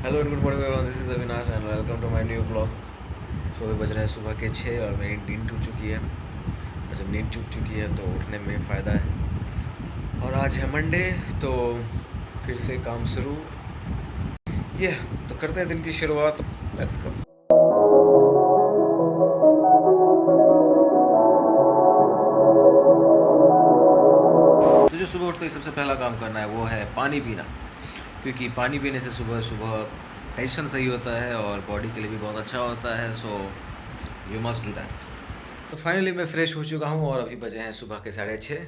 Hello and good morning everyone, this is Avinash and welcome to my new vlog. So अभी बज रहे हैं सुबह के 6 और मेरी नींद टूट चुकी है। और जब नींद टूट चुकी है तो उठने में फ़ायदा है। और आज है मंडे, तो फिर से काम शुरू। ये तो करते हैं दिन की शुरुआत। Let's go. तो जो सुबह उठते ही सबसे पहला काम करना है वो है पानी पीना, क्योंकि पानी पीने से सुबह सुबह डाइजेशन सही होता है और बॉडी के लिए भी बहुत अच्छा होता है। So you must do that. तो फाइनली मैं फ़्रेश हो चुका हूँ और अभी बजे हैं सुबह के 6:30।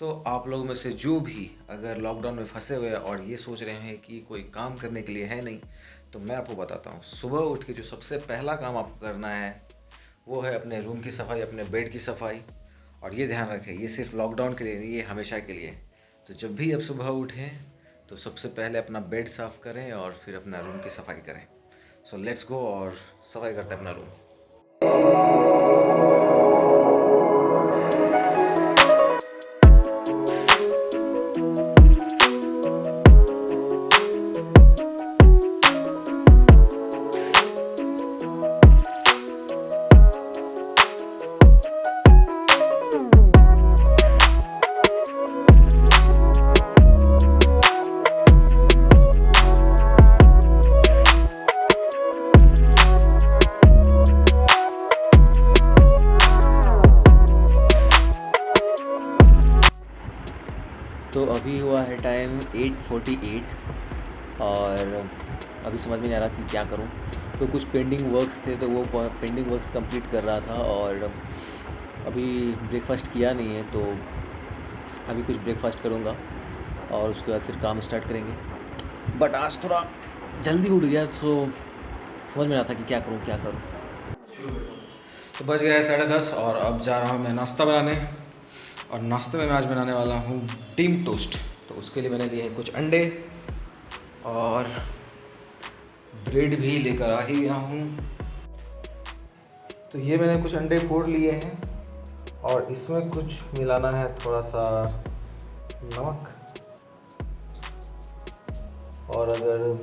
तो आप लोगों में से जो भी अगर लॉकडाउन में फंसे हुए और ये सोच रहे हैं कि कोई काम करने के लिए है नहीं, तो मैं आपको बताता हूँ। सुबह उठ के जो सबसे पहला काम आपको करना है वो है अपने रूम की सफाई, अपने बेड की सफाई। और ये ध्यान रखें, ये सिर्फ लॉकडाउन के लिए नहीं, ये हमेशा के लिए। तो जब भी आप सुबह उठें तो सबसे पहले अपना बेड साफ़ करें और फिर अपना रूम की सफाई करें। सो लेट्स गो और सफाई करते हैं अपना रूम। तो अभी हुआ है टाइम 8:48 और अभी समझ में नहीं आ रहा कि क्या करूं। तो कुछ पेंडिंग वर्क्स थे, तो वो पेंडिंग वर्क्स कंप्लीट कर रहा था। और अभी ब्रेकफास्ट किया नहीं है, तो अभी कुछ ब्रेकफास्ट करूंगा और उसके बाद फिर काम स्टार्ट करेंगे। बट आज थोड़ा जल्दी उठ गया, तो समझ में आ रहा था कि क्या करूं। तो बज गया है 10:30 और अब जा रहा हूँ मैं नाश्ता बनाने। और नाश्ते में मैं आज बनाने वाला हूँ टीम टोस्ट। तो उसके लिए मैंने लिए हैं कुछ अंडे और ब्रेड भी लेकर आ ही गया हूँ। तो ये मैंने कुछ अंडे फोड़ लिए हैं और इसमें कुछ मिलाना है, थोड़ा सा नमक, और अगर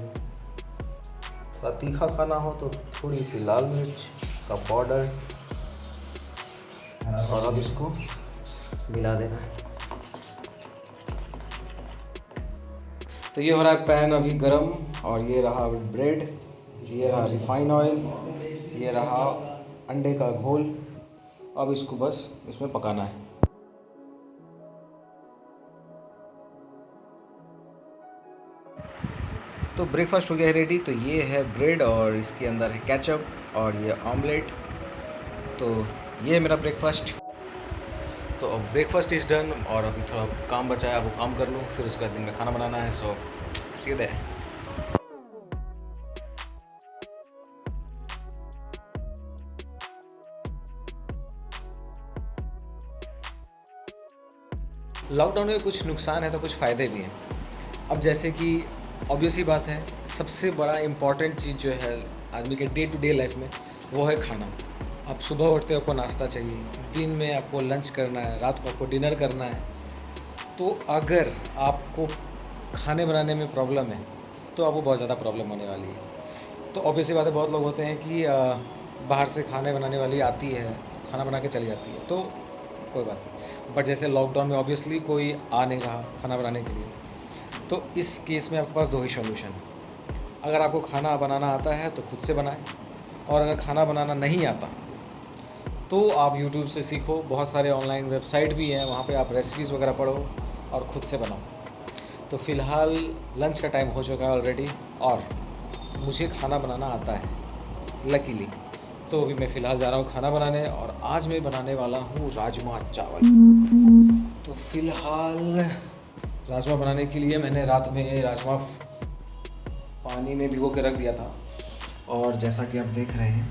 थोड़ा तीखा खाना हो तो थोड़ी सी लाल मिर्च का पाउडर, और अब इसको मिला देना है। तो ये हो रहा है पैन अभी गरम, और ये रहा ब्रेड, ये रहा रिफाइन ऑयल, ये रहा अंडे का घोल। अब इसको बस इसमें पकाना है। तो ब्रेकफास्ट हो गया है रेडी। तो ये है ब्रेड और इसके अंदर है केचप और ये ऑमलेट। तो ये है मेरा ब्रेकफास्ट। तो अब ब्रेकफास्ट इज़ डन और अभी थोड़ा काम बचा है, वो काम कर लूँ, फिर उसके बाद दिन में खाना बनाना है। सो सीधे लॉकडाउन में कुछ नुकसान है तो कुछ फ़ायदे भी हैं। अब जैसे कि ऑब्वियस ही बात है, सबसे बड़ा इम्पॉर्टेंट चीज़ जो है आदमी के डे टू डे लाइफ में, वो है खाना। आप सुबह उठते हो, आपको नाश्ता चाहिए, दिन में आपको लंच करना है, रात को आपको डिनर करना है। तो अगर आपको खाने बनाने में प्रॉब्लम है तो आपको बहुत ज़्यादा प्रॉब्लम होने वाली है। तो ऑब्वियस सी बात है, बहुत लोग होते हैं कि बाहर से खाने बनाने वाली आती है, खाना बना के चली जाती है, तो कोई बात नहीं। बट जैसे लॉकडाउन में ऑब्वियसली कोई आ नहीं रहा खाना बनाने के लिए, तो इस केस में आपके पास दो ही सॉल्यूशन है। अगर आपको खाना बनाना आता है तो खुद से बनाएं, और अगर खाना बनाना नहीं आता तो आप यूट्यूब से सीखो। बहुत सारे ऑनलाइन वेबसाइट भी हैं, वहाँ पे आप रेसिपीज़ वगैरह पढ़ो और ख़ुद से बनाओ। तो फ़िलहाल लंच का टाइम हो चुका है ऑलरेडी और मुझे खाना बनाना आता है लकीली। तो अभी मैं फ़िलहाल जा रहा हूँ खाना बनाने, और आज मैं बनाने वाला हूँ राजमा चावल। तो फ़िलहाल राजमा बनाने के लिए मैंने रात में राजमा पानी में भिगो के रख दिया था, और जैसा कि आप देख रहे हैं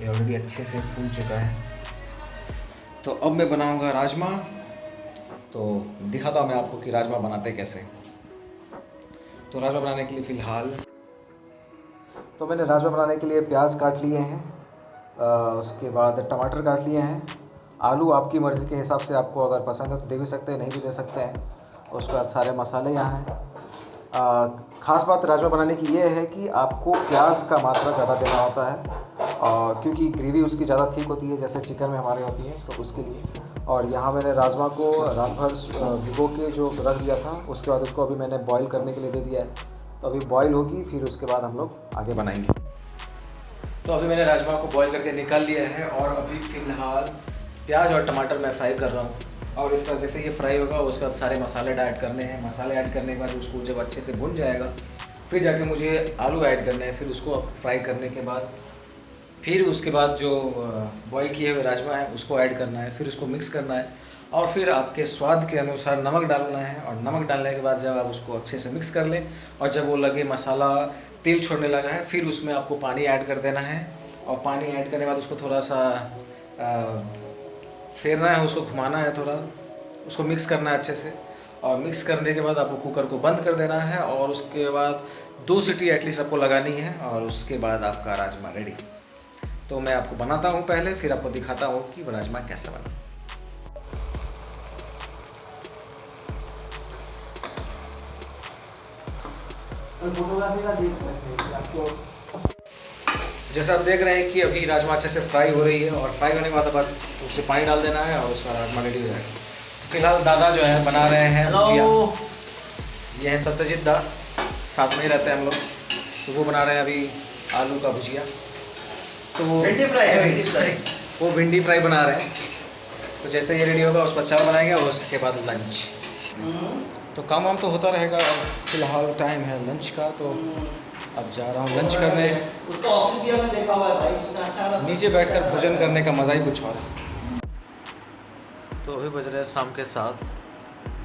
ये ऑलरेडी अच्छे से फूल चुका है। तो अब मैं बनाऊंगा राजमा। तो दिखाता हूँ मैं आपको कि राजमा बनाते कैसे। तो राजमा बनाने के लिए फ़िलहाल तो मैंने राजमा बनाने के लिए प्याज काट लिए हैं, उसके बाद टमाटर काट लिए हैं, आलू आपकी मर्ज़ी के हिसाब से, आपको अगर पसंद है तो दे भी सकते हैं, नहीं भी दे सकते हैं। उसके बाद सारे मसाले यहाँ हैं, ख़ास बात राजमा बनाने की ये है कि आपको प्याज का मात्रा ज़्यादा देना होता है, और क्योंकि ग्रेवी उसकी ज़्यादा थिक होती है जैसे चिकन में हमारे होती है, तो उसके लिए। और यहाँ मैंने राजमा को रात भर भिगो के जो रख दिया था, उसके बाद उसको अभी मैंने बॉईल करने के लिए दे दिया है। तो अभी बॉईल होगी, फिर उसके बाद हम लोग आगे बनाएंगे। तो अभी मैंने राजमा को बॉईल करके निकाल लिया है, और अभी फ़िलहाल प्याज और टमाटर मैं फ्राई कर रहा हूँ। और इसका जैसे ये फ्राई होगा उसके बाद सारे मसाले ऐड करने हैं। मसाले ऐड करने के बाद उसको जब अच्छे से भुन जाएगा, फिर जाके मुझे आलू ऐड करने हैं। फिर उसको फ्राई करने के बाद फिर उसके बाद जो बॉईल किए हुए राजमा है उसको ऐड करना है, फिर उसको मिक्स करना है, और फिर आपके स्वाद के अनुसार नमक डालना है। और नमक डालने के बाद जब आप उसको अच्छे से मिक्स कर लें, और जब वो लगे मसाला तेल छोड़ने लगा है, फिर उसमें आपको पानी ऐड कर देना है। और पानी ऐड करने के बाद उसको थोड़ा सा फेरना है, उसको घुमाना है, थोड़ा उसको मिक्स करना है अच्छे से। और मिक्स करने के बाद आपको कुकर को बंद कर देना है, और उसके बाद 2 सीटी एटलीस्ट आपको लगानी है, और उसके बाद आपका राजमा रेडी। तो मैं आपको बनाता हूँ पहले, फिर आपको दिखाता हूँ कि वो राजमा कैसा बना। जैसा आप देख रहे हैं कि अभी राजमा अच्छे से फ्राई हो रही है, और फ्राई होने के बाद बस उससे पानी डाल देना है, और उसका राजमा रेडी हो जाएगा। फिलहाल दादा जो है बना रहे हैं भुजिया। ये है सत्यजीत दा, साथ में ही रहते हैं हम लोग। तो वो बना रहे हैं अभी आलू का भुजिया। तो वो भिंडी फ्राई बना रहे हैं। तो जैसे ये रेडी होगा उसको चावल बनाएंगे, और उसके बाद लंच। तो काम वाम तो होता रहेगा। फिलहाल टाइम है लंच का, तो अब जा रहा हूँ लंच करने। उसका ऑफिस भी हमने देखा हुआ है भाई, कितना अच्छा लगा। नीचे बैठकर भोजन करने का मज़ा ही कुछ और है। तो अभी बज रहे हैं शाम के 7,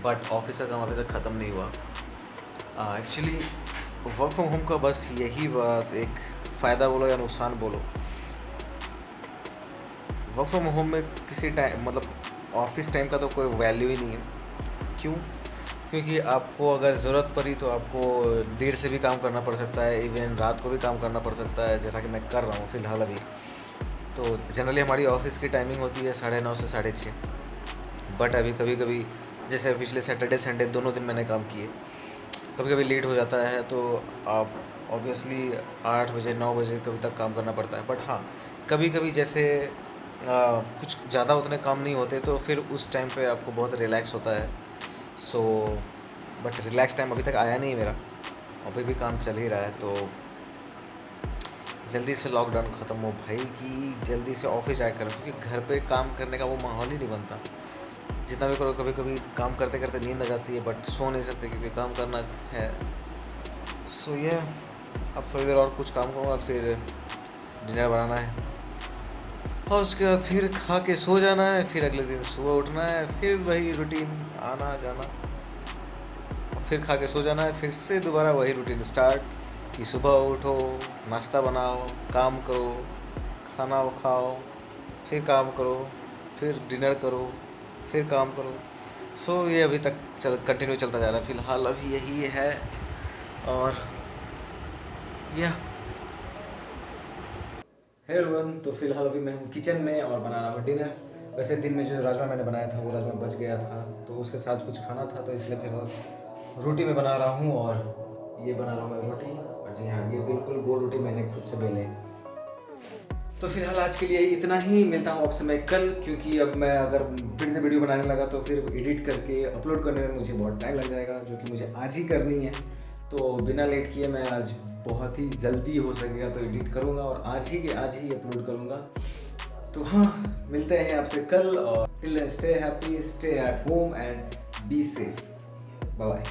बट ऑफिस का काम अभी तक ख़त्म नहीं हुआ। एक्चुअली वर्क फ्रॉम होम का बस यही बात, एक फ़ायदा बोलो या नुकसान बोलो, वर्क फ्रॉम होम में किसी टाइम मतलब ऑफिस टाइम का तो कोई वैल्यू ही नहीं है। क्यों? क्योंकि आपको अगर ज़रूरत पड़ी तो आपको देर से भी काम करना पड़ सकता है, इवन रात को भी काम करना पड़ सकता है, जैसा कि मैं कर रहा हूँ फ़िलहाल अभी। तो जनरली हमारी ऑफिस की टाइमिंग होती है 9:30 से 6:30, बट अभी कभी कभी जैसे पिछले सैटरडे संडे दोनों दिन मैंने काम किए, कभी कभी लेट हो जाता है, तो आप ऑब्वियसली 8 बजे 9 बजे कभी तक काम करना पड़ता है। बट हाँ, कभी कभी जैसे कुछ ज़्यादा उतने काम नहीं होते, तो फिर उस टाइम पे आपको बहुत रिलैक्स होता है। सो बट रिलैक्स टाइम अभी तक आया नहीं है मेरा, अभी भी काम चल ही रहा है। तो जल्दी से लॉकडाउन ख़त्म हो भाई, कि जल्दी से ऑफिस जाया करो, क्योंकि घर पे काम करने का वो माहौल ही नहीं बनता। जितना भी करो, कभी कभी काम करते करते नींद आ जाती है, बट सो नहीं सकते क्योंकि काम करना है। सो ये अब थोड़ी देर और कुछ काम करूँगा, फिर डिनर बनाना है, और उसके बाद फिर खा के सो जाना है। फिर अगले दिन सुबह उठना है, फिर वही रूटीन, आना जाना, फिर खा के सो जाना है। फिर से दोबारा वही रूटीन स्टार्ट, कि सुबह उठो, नाश्ता बनाओ, काम करो, खाना खाओ, फिर काम करो, फिर डिनर करो, फिर काम करो। सो ये अभी तक कंटिन्यू चलता जा रहा है। फ़िलहाल अभी यही है। और यह हे एवरीवन, तो फिलहाल अभी मैं हूँ किचन में और बना रहा हूँ डिनर। वैसे दिन में जो राजमा मैंने बनाया था वो राजमा बच गया था, तो उसके साथ कुछ खाना था, तो इसलिए फिर रोटी में बना रहा हूँ। और ये बना रहा हूँ मैं रोटी, और जी हाँ, ये बिल्कुल गोल रोटी मैंने खुद से बेले। तो फिलहाल आज के लिए इतना ही, मिलता हूँ आपसे मैं कल, क्योंकि अब मैं अगर फिर से वीडियो बनाने लगा तो फिर एडिट करके अपलोड करने में मुझे बहुत टाइम लग जाएगा, जो कि मुझे आज ही करनी है। तो बिना लेट किए मैं आज बहुत ही जल्दी हो सकेगा तो एडिट करूँगा, और आज ही अपलोड करूँगा। तो हाँ, मिलते हैं आपसे कल, और till then stay happy, stay at home and be safe. Bye bye.